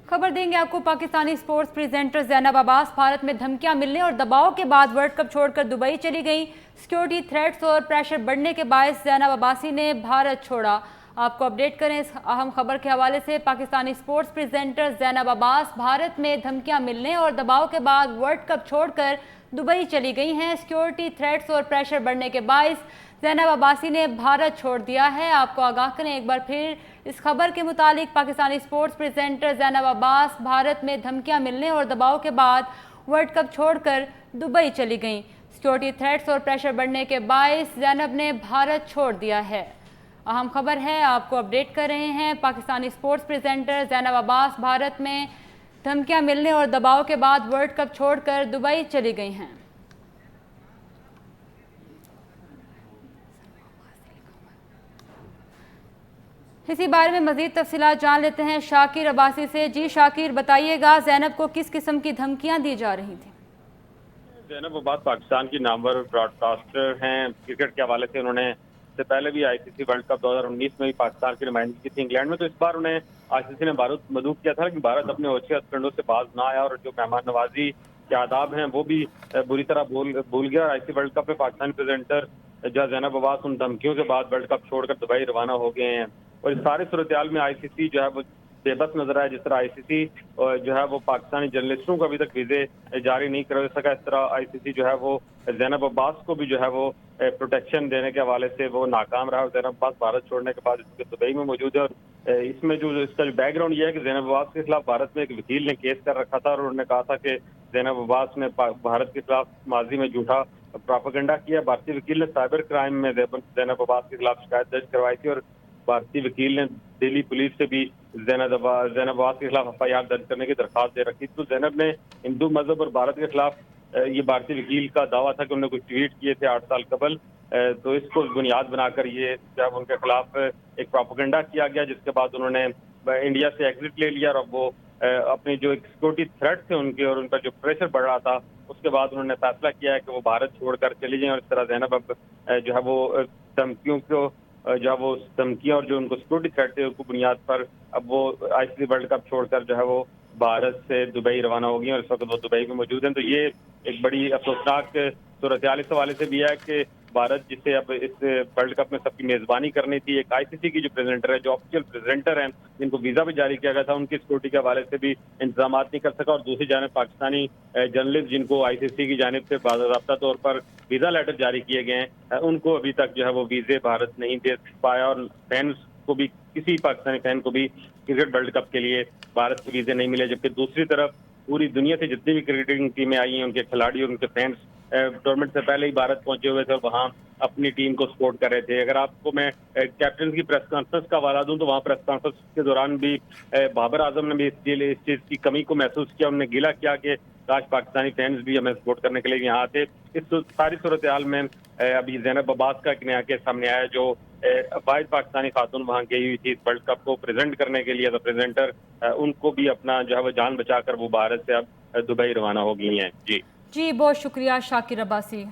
खबर देंगे आपको। पाकिस्तानी स्पोर्ट्स प्रेजेंटर ज़ैनब अब्बास भारत में धमकियां मिलने और दबाव के बाद वर्ल्ड कप छोड़कर दुबई चली गई। सिक्योरिटी थ्रेट्स और प्रेशर बढ़ने के बायस ज़ैनब अब्बासी ने भारत छोड़ा। आपको अपडेट करें इस अहम खबर के हवाले से। पाकिस्तानी स्पोर्ट्स प्रेजेंटर ज़ैनब अब्बास भारत में धमकियां मिलने और दबाव के बाद वर्ल्ड कप छोड़कर दुबई चली गई हैं। सिक्योरिटी थ्रेट्स और प्रेशर बढ़ने के बायस ज़ैनब अब्बासी ने भारत छोड़ दिया है। आपको आगाह करें एक बार फिर इस खबर के मुतालिक। पाकिस्तानी स्पोर्ट्स प्रेजेंटर ज़ैनब अब्बास भारत में धमकियां मिलने और दबाव के बाद वर्ल्ड कप छोड़कर दुबई चली गईं। सिक्योरिटी थ्रेट्स और प्रेशर बढ़ने के बायस ज़ैनब ने भारत छोड़ दिया है। अहम खबर है, आपको अपडेट कर रहे हैं। पाकिस्तानी स्पोर्ट्स प्रेजेंटर ज़ैनब अब्बास भारत में धमकियां मिलने और दबाव के बाद वर्ल्ड कप छोड़कर दुबई चली गई हैं। इसी बारे में मजीद तफसीलात जान लेते हैं शाकिर अब्बासी से। जी शाकिर, बताइएगा ज़ैनब को किस किस्म की धमकियां दी जा रही थी? ज़ैनब अब्बास पाकिस्तान की नामवर ब्रॉडकास्टर हैं। क्रिकेट के हवाले से उन्होंने इससे पहले भी आईसीसी वर्ल्ड कप 2019 में भी पाकिस्तान की नुमाइंदगी की थी इंग्लैंड में। तो इस बार उन्हें आईसीसी ने मदऊ किया था कि भारत अपने ओछे हथकंडों से बाज ना आया और जो मेहमान नवाजी के आदाब हैं वो भी बुरी तरह भूल गया। आईसीसी वर्ल्ड कप में पाकिस्तानी प्रेजेंटर जो ज़ैनब अब्बास उन धमकियों के बाद वर्ल्ड कप छोड़कर दुबई रवाना हो गए हैं। और इस सारे सूरत में आईसीसी जो है वो बेबस नजर आया। जिस तरह आईसीसी जो है वो पाकिस्तानी जर्नलिस्टों को अभी तक वीजे जारी नहीं कर सका, इस तरह आईसीसी जो है वो ज़ैनब अब्बास को भी जो है वो प्रोटेक्शन देने के हवाले से वो नाकाम रहा। और ज़ैनब अब्बास भारत छोड़ने के बाद इसके दुबई में मौजूद है। और इसमें जो इसका जो बैकग्राउंड ये है कि ज़ैनब अब्बास के खिलाफ भारत में एक वकील ने केस कर रखा था और उन्होंने कहा था कि ज़ैनब अब्बास ने भारत के खिलाफ माजी में झूठा प्रोपेगेंडा किया। भारतीय वकील ने साइबर क्राइम में ज़ैनब अब्बास के खिलाफ शिकायत दर्ज करवाई थी और भारतीय वकील ने दिल्ली पुलिस से भी ज़ैनब अब्बास के खिलाफ एफआईआर दर्ज करने की दरख्वास्त दे रखी। तो ज़ैनब ने हिंदू मजहब और भारत के खिलाफ ये भारतीय वकील का दावा था कि उन्होंने कुछ ट्वीट किए थे 8 साल कबल। तो इसको बुनियाद बनाकर ये जब उनके खिलाफ एक प्रोपेगेंडा किया गया, जिसके बाद उन्होंने इंडिया से एग्जिट ले लिया। और अब वो अपनी जो एक सिक्योरिटी थ्रेट थे उनके और उनका जो प्रेशर बढ़ रहा था, उसके बाद उन्होंने फैसला किया है कि वो भारत छोड़कर चली जाएं। और इस तरह ज़ैनब अब जो है वो धमकियों को जो है वो धमकियां और जो उनको सिक्योरिटी थ्रेट थे उसको बुनियाद पर अब वो आईसीसी वर्ल्ड कप छोड़कर जो है वो भारत से दुबई रवाना हो गई और इस वक्त वो दुबई में मौजूद हैं। तो ये एक बड़ी अफसोसनाक सूरत हाल इस हवाले से भी है कि भारत जिसे अब इस वर्ल्ड कप में सबकी मेजबानी करनी थी, एक आईसीसी की जो प्रेजेंटर है, जो ऑफिशियल प्रेजेंटर हैं, जिनको वीजा भी जारी किया गया था, उनकी सिक्योरिटी के हवाले से भी इंतजाम नहीं कर सका। और दूसरी जानब पाकिस्तानी जर्नलिस्ट जिनको आईसीसी की जानिब से बाज़ाब्ता तौर पर वीजा लेटर जारी किए गए हैं, उनको अभी तक जो है वो वीजे भारत नहीं दे पाया। और फैंस को भी, किसी पाकिस्तानी फैन को भी क्रिकेट वर्ल्ड कप के लिए भारत से वीजे नहीं मिले। जबकि दूसरी तरफ पूरी दुनिया से जितनी भी क्रिकेटिंग टीमें आई हैं, उनके खिलाड़ी और उनके फैंस टूर्नामेंट से पहले ही भारत पहुंचे हुए थे और वहां अपनी टीम को सपोर्ट कर रहे थे। अगर आपको मैं कैप्टन की प्रेस कॉन्फ्रेंस का हवाला दूं तो वहां प्रेस कॉन्फ्रेंस के दौरान भी बाबर आजम ने भी इस चीज की कमी को महसूस किया। उन्होंने गिला किया कि काश पाकिस्तानी फैंस भी हमें सपोर्ट करने के लिए यहाँ आते। इस सारी सूरत हाल में अभी ज़ैनब अब्बास का एक नया केस सामने आया, जो वाहिद पाकिस्तानी खातून वहाँ गई हुई थी वर्ल्ड कप को प्रेजेंट करने के लिए। प्रेजेंटर उनको भी अपना जो है वो जान बचाकर वो भारत से अब दुबई रवाना हो गई हैं। जी बहुत शुक्रिया शाकिर अब्बासी।